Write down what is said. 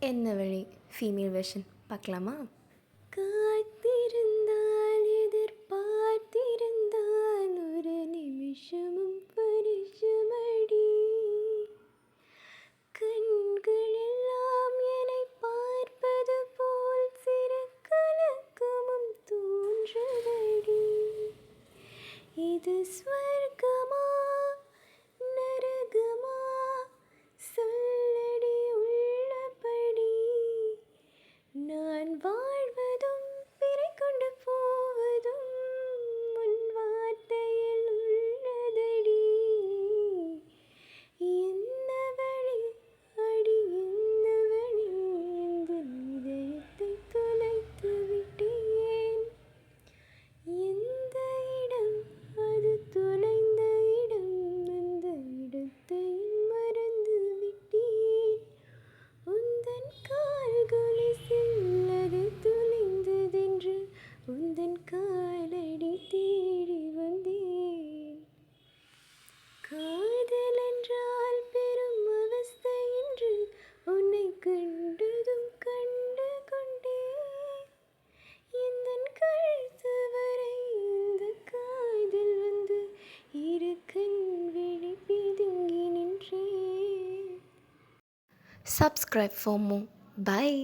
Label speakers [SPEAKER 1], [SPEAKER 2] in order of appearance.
[SPEAKER 1] என்ன வழி female version பார்க்கலாமா?
[SPEAKER 2] காத்திருந்தால் எதிர்பார்த்திருந்தால் ஒரு நிமிஷமும் பரிசமடி. கண்களெல்லாம் என்னை பார்ப்பது போல் சிறு கலக்கமும் தோன்றுதடி. இது ஸ்வர்க்கமா நரகமா சொல்லடி உள்ளபடி. நான் வாழ்வதும் பிறை கொண்டு போவதும் உன் வார்த்தையில் உள்ளதடி. என்ன வழி அடி என்ன வழி, இந்த இதயத்தை தொலைத்து விட்டேன். எந்த இடம் அது தொலைந்த இடம், அந்த இடத்தை மறந்து விட்டேன். உந்தன் கால்கொலுசில் அது தொலைந்ததென்று உந்தன் காலடி தேடி வந்தேன். காதல் என்றால் பெரும் அவஸ்தை என்று உன்னை கண்டதும் கண்டு கொண்டேன். எந்தன் கழுத்து வரை இந்த காதல் வந்து இரு கண் விழி பிதுங்கி நின்றேன்.
[SPEAKER 1] Subscribe for more. Bye.